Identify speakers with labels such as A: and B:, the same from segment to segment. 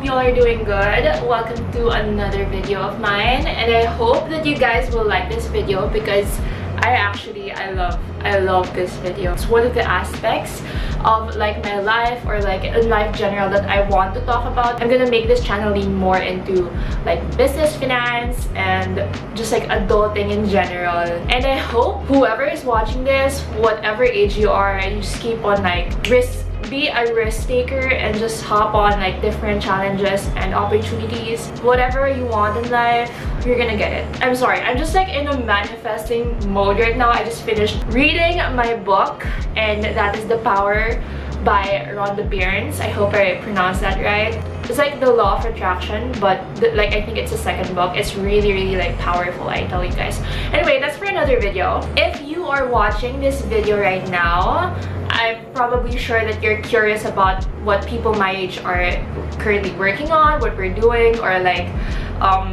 A: you all are doing good. Welcome to another video of mine, and I hope that you guys will like this video because I love this video. It's one of the aspects of like my life or like in life general that I want to talk about. I'm gonna make this channel lean more into like business, finance, and just like adulting in general. And I hope whoever is watching this, whatever age you are, you just keep on like be a risk taker and just hop on like different challenges and opportunities. Whatever you want in life, you're gonna get it. I'm sorry, I'm just like in a manifesting mode right now. I just finished reading my book, and that is The Power by Rhonda Byrne. I hope I pronounced that right. It's like the law of attraction, but like I think it's the second book. It's really like powerful, I tell you guys. Anyway, that's for another video. If you are watching this video right now, I'm probably sure that you're curious about what people my age are currently working on, what we're doing, or like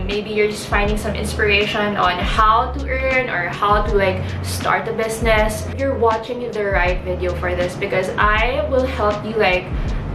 A: maybe you're just finding some inspiration on how to earn or how to like start a business. You're watching the right video for this because I will help you like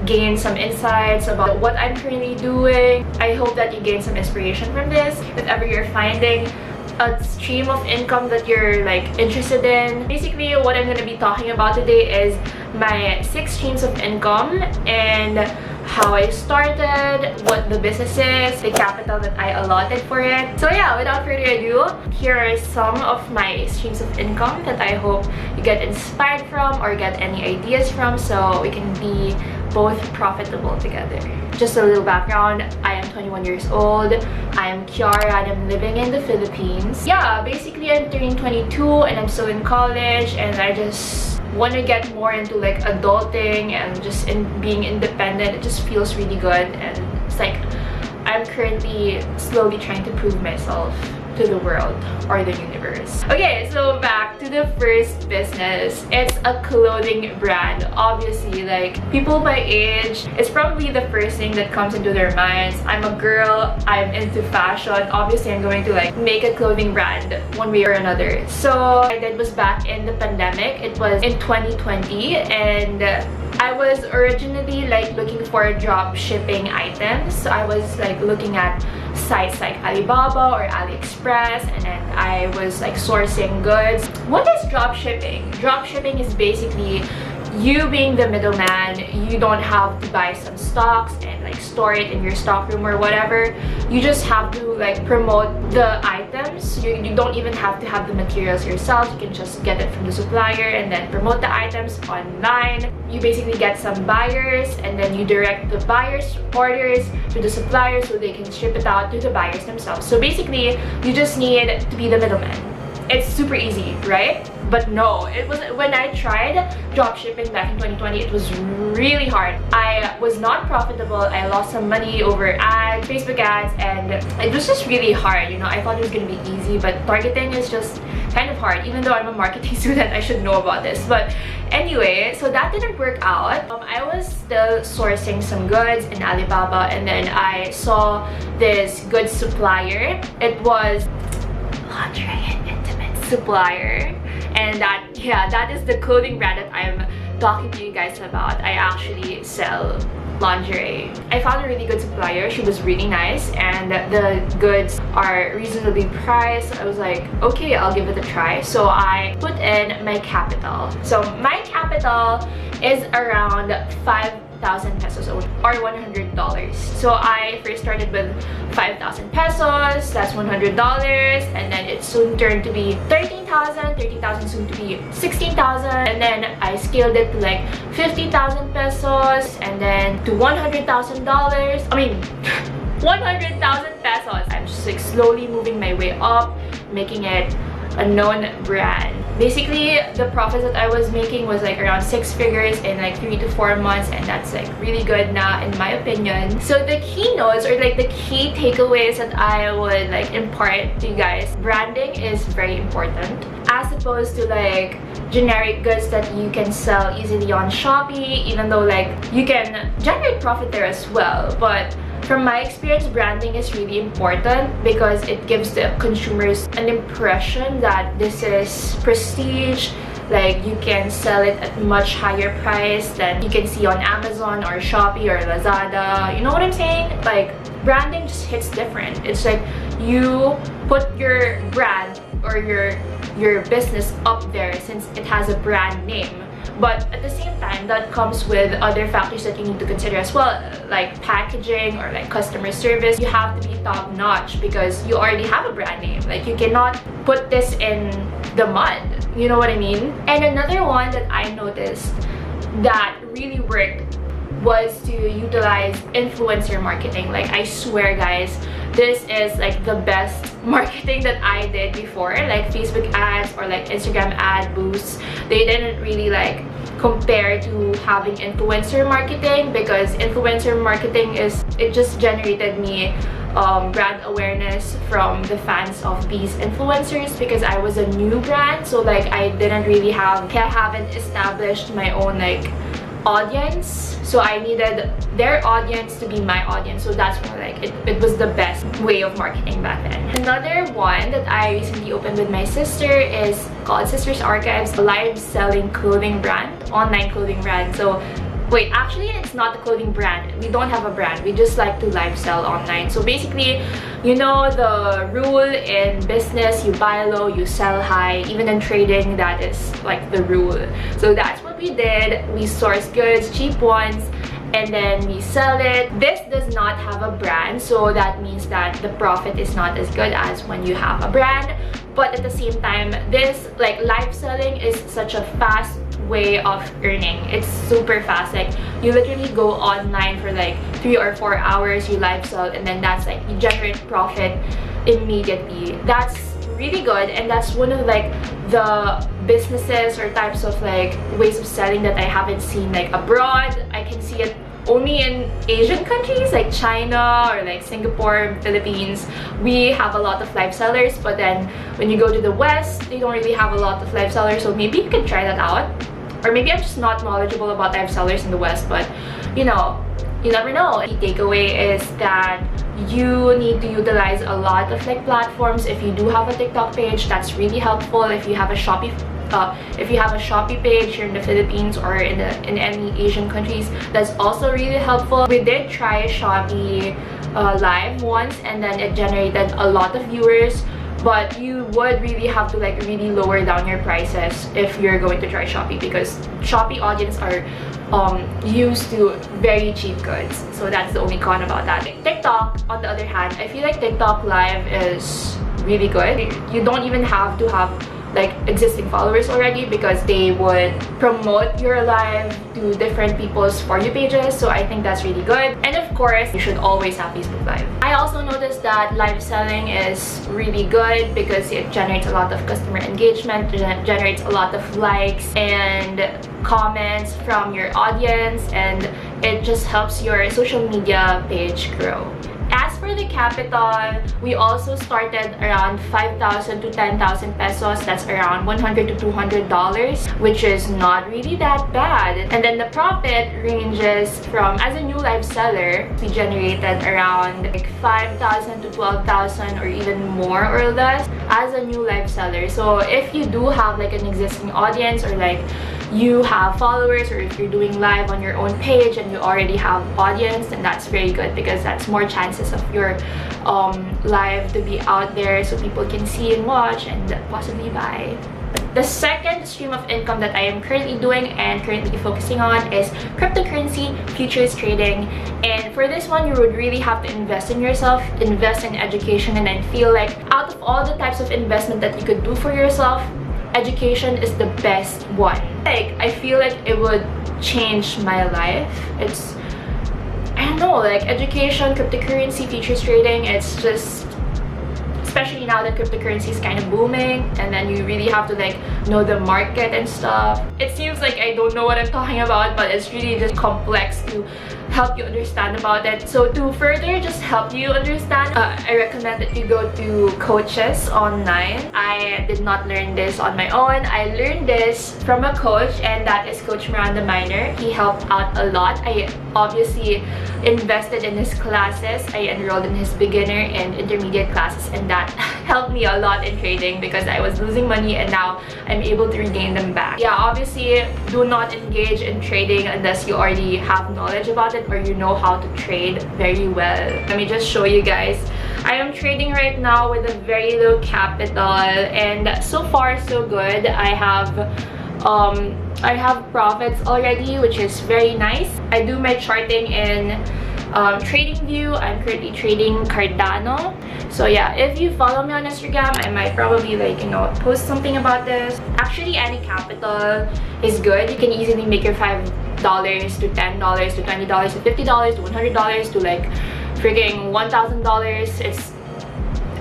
A: gain some insights about what I'm currently doing. I hope that you gain some inspiration from this. If ever you're finding a stream of income that you're like interested in. Basically, what I'm going to be talking about today is my 6 streams of income and how I started, what the business is, the capital that I allotted for it. So yeah, without further ado, here are some of my streams of income that I hope you get inspired from or get any ideas from, so we can be both profitable together. Just a little background, I am 21 years old. I am Kiara and I'm living in the Philippines. Yeah, basically I'm turning 22 and I'm still in college, and I just want to get more into like adulting and just being independent. It just feels really good, and it's like I'm currently slowly trying to prove myself to the world or the universe. Okay, so back to the first business. It's a clothing brand. Obviously, like people my age, it's probably the first thing that comes into their minds. I'm a girl, I'm into fashion. Obviously, I'm going to like make a clothing brand one way or another. So what I did was back in the pandemic. It was in 2020, and I was originally like looking for drop shipping items. So I was like looking at sites like Alibaba or AliExpress, and then I was like sourcing goods. What is drop shipping? Drop shipping is basically you being the middleman. You don't have to buy some stocks and like store it in your stockroom or whatever. You just have to like promote the items. You don't even have to have the materials yourself. You can just get it from the supplier and then promote the items online. You basically get some buyers, and then you direct the buyers' orders to the suppliers so they can ship it out to the buyers themselves. So basically, you just need to be the middleman. It's super easy, right? But no, it was when I tried drop shipping back in 2020, it was really hard. I was not profitable. I lost some money over ads, Facebook ads, and it was just really hard. You know, I thought it was gonna be easy, but targeting is just kind of hard. Even though I'm a marketing student, I should know about this. But anyway, so that didn't work out. I was still sourcing some goods in Alibaba, and then I saw this good supplier. It was lingerie and intimate supplier, and that is the clothing brand that I'm talking to you guys about. I actually sell lingerie. I found a really good supplier. She was really nice, and the goods are reasonably priced. I was like, okay, I'll give it a try. So I put in my capital. So my capital is around 5,000 pesos or $100. So I first started with 5,000 pesos, that's $100, and then it soon turned to be 13,000 soon to be 16,000, and then I scaled it to like 50,000 pesos, and then to $100,000. I mean 100,000 pesos. I'm just like slowly moving my way up, making it a known brand. Basically, the profits that I was making was like around 6 figures in like 3 to 4 months, and that's like really good now in my opinion. So the keynotes or like the key takeaways that I would like impart to you guys: branding is very important, as opposed to like generic goods that you can sell easily on Shopee, even though like you can generate profit there as well. But from my experience, branding is really important because it gives the consumers an impression that this is prestige, Like, you can sell it at much higher price than you can see on Amazon or Shopee or Lazada. You know what I'm saying? Like, branding just hits different. It's like you put your brand or your business up there since it has a brand name. But at the same time, that comes with other factors that you need to consider as well, like packaging or like customer service. You have to be top notch because you already have a brand name. Like, you cannot put this in the mud. You know what I mean? And another one that I noticed that really worked was to utilize influencer marketing. Like, I swear guys, this is like the best marketing that I did before. Like Facebook ads or like Instagram ad boosts, they didn't really like compare to having influencer marketing, because influencer marketing it just generated me brand awareness from the fans of these influencers, because I was a new brand. So like I haven't established my own like audience, so I needed their audience to be my audience. So that's why like it was the best way of marketing back then. Another one that I recently opened with my sister is called Sister's Archives, a live selling clothing brand, online clothing brand. So wait, actually it's not a clothing brand. We don't have a brand. We just like to live sell online. So basically, you know the rule in business, you buy low, you sell high. Even in trading, that is like the rule. So that's what we did. We source goods, cheap ones, and then we sell it. This does not have a brand, so that means that the profit is not as good as when you have a brand. But at the same time, this like live selling is such a fast way of earning. It's super fast. Like, you literally go online for like 3 or 4 hours, you live sell, and then that's like you generate profit immediately. That's really good, and that's one of like the businesses or types of like ways of selling that I haven't seen like abroad. I can see it only in Asian countries like China or like Singapore, Philippines. We have a lot of live sellers, but then when you go to the West, they don't really have a lot of live sellers. So maybe you can try that out. Or maybe I'm just not knowledgeable about live sellers in the West, but you know, you never know. The takeaway is that you need to utilize a lot of like platforms. If you do have a TikTok page, that's really helpful. If you have a Shopee page here in the Philippines or in any Asian countries, that's also really helpful. We did try Shopee live once, and then it generated a lot of viewers, but you would really have to like really lower down your prices if you're going to try Shopee, because Shopee audience are used to very cheap goods. So that's the only con about that. TikTok, on the other hand, I feel like TikTok live is really good. You don't even have to have like existing followers already, because they would promote your live to different people's For You pages. So I think that's really good. And of course, you should always have Facebook Live. I also noticed that live selling is really good because it generates a lot of customer engagement, generates a lot of likes and comments from your audience, and it just helps your social media page grow. As for the capital, we also started around 5,000 to 10,000 pesos. That's around $100 to $200, which is not really that bad. And then the profit ranges from, as a new live seller, we generated around like 5,000 to 12,000 or even more or less as a new live seller. So if you do have like an existing audience, or like you have followers, or if you're doing live on your own page and you already have audience, then that's very good, because that's more chances of your live to be out there so people can see and watch and possibly buy. The second stream of income that I am currently doing and currently focusing on is cryptocurrency futures trading. And for this one, you would really have to invest in yourself, invest in education, and I feel like out of all the types of investment that you could do for yourself, education is the best one. Like, I feel like it would change my life. It's, I don't know, like education, cryptocurrency, futures trading, it's just, especially now that cryptocurrency is kind of booming, and then you really have to like know the market and stuff. It seems like I don't know what I'm talking about, but it's really just complex to help you understand about it. So to further just help you understand, I recommend that you go to coaches online. I did not learn this on my own. I learned this from a coach, and that is Coach Miranda Minor. He helped out a lot. I obviously invested in his classes. I enrolled in his beginner and intermediate classes, and that helped me a lot in trading because I was losing money and now I'm able to regain them back. Yeah, obviously do not engage in trading unless you already have knowledge about it or you know how to trade very well. Let me just show you guys. I am trading right now with a very low capital and so far so good. I have profits already, which is very nice. I do my charting in TradingView. I'm currently trading Cardano. So yeah, if you follow me on Instagram, I might probably post something about this. Actually, any capital is good. You can easily make your $5 to $10 to $20 to $50 to $100 to like freaking $1,000.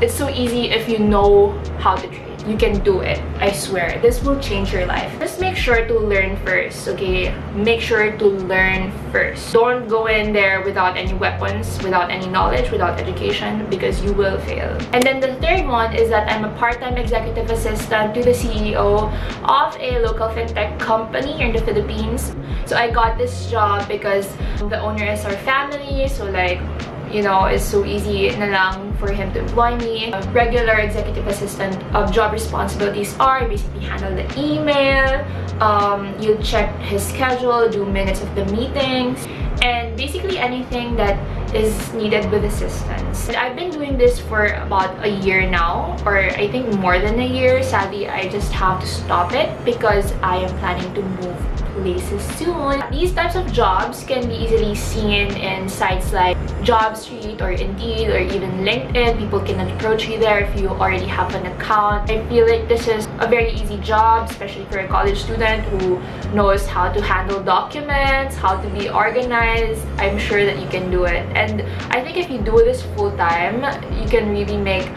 A: It's so easy if you know how to trade. You can do it. I swear. This will change your life. Just make sure to learn first, okay? Make sure to learn first. Don't go in there without any weapons, without any knowledge, without education, because you will fail. And then the third one is that I'm a part-time executive assistant to the CEO of a local fintech company here in the Philippines. So I got this job because the owner is our family, so like, you know, it's so easy na lang for him to employ me. A regular executive assistant job responsibilities are basically handle the email, you'll check his schedule, do minutes of the meetings, and basically anything that is needed with assistance. And I've been doing this for about a year now, or I think more than a year. Sadly, I just have to stop it because I am planning to move places soon. These types of jobs can be easily seen in sites like JobStreet or Indeed or even LinkedIn. People can approach you there if you already have an account. I feel like this is a very easy job, especially for a college student who knows how to handle documents, how to be organized. I'm sure that you can do it. And I think if you do this full time, you can really make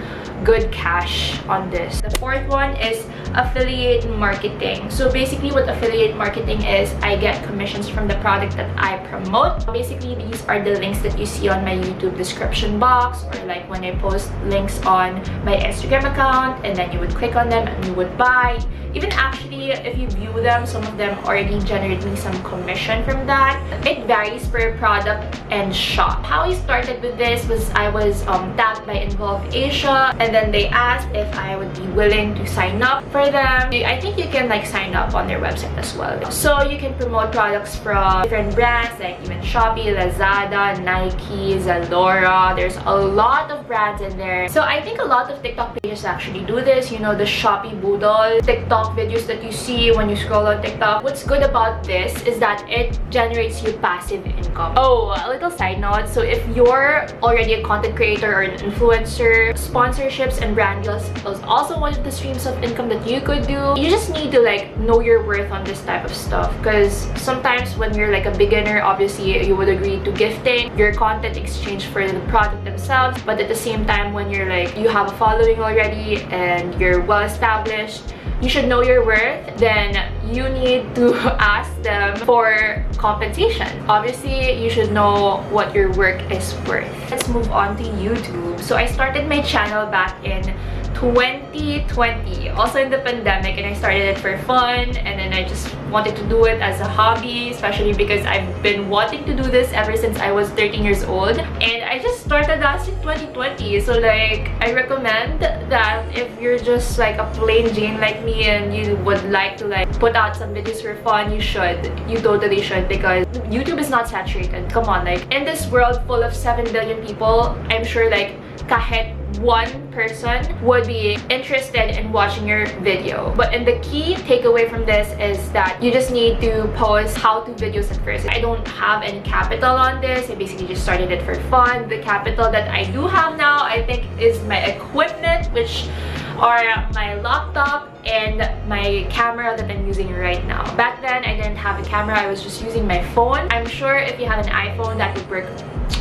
A: good cash on this. The fourth one is affiliate marketing. So basically what affiliate marketing is, I get commissions from the product that I promote. Basically these are the links that you see on my YouTube description box, or like when I post links on my Instagram account, and then you would click on them and you would buy. Even actually, if you view them, some of them already generate me some commission from that. It varies per product and shop. How I started with this was I was tapped by Involve Asia, and then they asked if I would be willing to sign up for them. I think you can like sign up on their website as well. So you can promote products from different brands like even Shopee, Lazada, Nike, Zalora. There's a lot of brands in there. So I think a lot of TikTok pages actually do this. You know, the Shopee Boodle TikTok videos that you see when you scroll on TikTok. What's good about this is that it generates you passive income. Oh, a little side note. So if you're already a content creator or an influencer, sponsorships and brand deals is also one of the streams of income that you could do. You just need to like know your worth on this type of stuff, because sometimes when you're like a beginner, obviously you would agree to gifting your content exchange for the product themselves. But at the same time, when you're like, you have a following already and you're well established, you should know your worth, then you need to ask them for compensation. Obviously, you should know what your work is worth. Let's move on to YouTube. So I started my channel back in 2020, also in the pandemic, and I started it for fun, and then I just wanted to do it as a hobby, especially because I've been wanting to do this ever since I was 13 years old, and I just started last in 2020. So like, I recommend that if you're just like a plain Jane like me and you would like to like put out some videos for fun, you should. You totally should, because YouTube is not saturated. Come on, like in this world full of 7 billion people, I'm sure like kahit one person would be interested in watching your video. But and the key takeaway from this is that you just need to post how-to videos at first. I don't have any capital on this. I basically just started it for fun. The capital that I do have now, I think, is my equipment, which are my laptop and my camera that I'm using right now. Back then, I didn't have a camera. I was just using my phone. I'm sure if you have an iPhone, that would work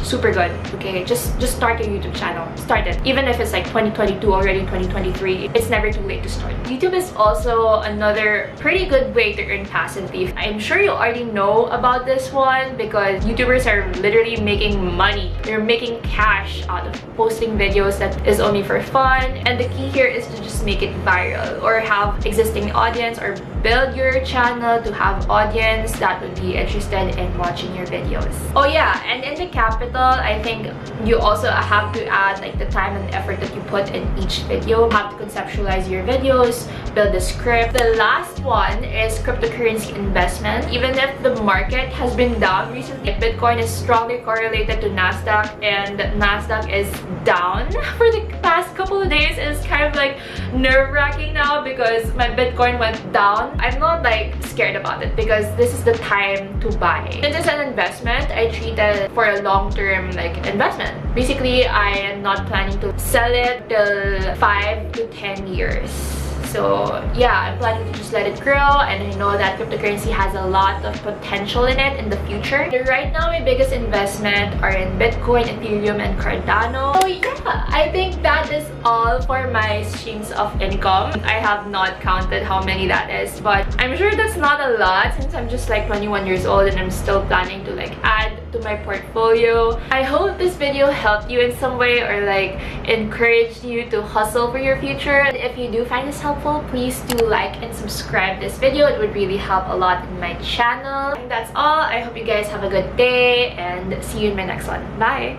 A: super good. Okay, just start your YouTube channel. Start it. Even if it's like 2022 already, 2023, it's never too late to start. YouTube is also another pretty good way to earn passively. I'm sure you already know about this one because YouTubers are literally making money you're making cash out of posting videos that is only for fun. And the key here is to just make it viral or have existing audience, or build your channel to have audience that would be interested in watching your videos. Oh yeah, and in the capital, I think you also have to add like the time and effort that you put in each video. You have to conceptualize your videos, build the script. The last one is cryptocurrency investment. Even if the market has been down recently, Bitcoin is strongly correlated to Nasdaq, and Nasdaq is down for the past couple of days. It's kind of like nerve-wracking now because my Bitcoin went down. I'm not like scared about it because this is the time to buy. Since it's an investment, I treat it for a long-term like investment. Basically, I am not planning to sell it till 5 to 10 years. So yeah, I'm planning to just let it grow, and I know that cryptocurrency has a lot of potential in it in the future. Right now, my biggest investment are in Bitcoin, Ethereum, and Cardano. So yeah, I think that is all for my streams of income. I have not counted how many that is, but I'm sure that's not a lot since I'm just like 21 years old and I'm still planning to like add to my portfolio. I hope this video helped you in some way, or like encouraged you to hustle for your future. And if you do find this helpful, please do like and subscribe this video. It would really help a lot in my channel. And that's all. I hope you guys have a good day, and see you in my next one. Bye!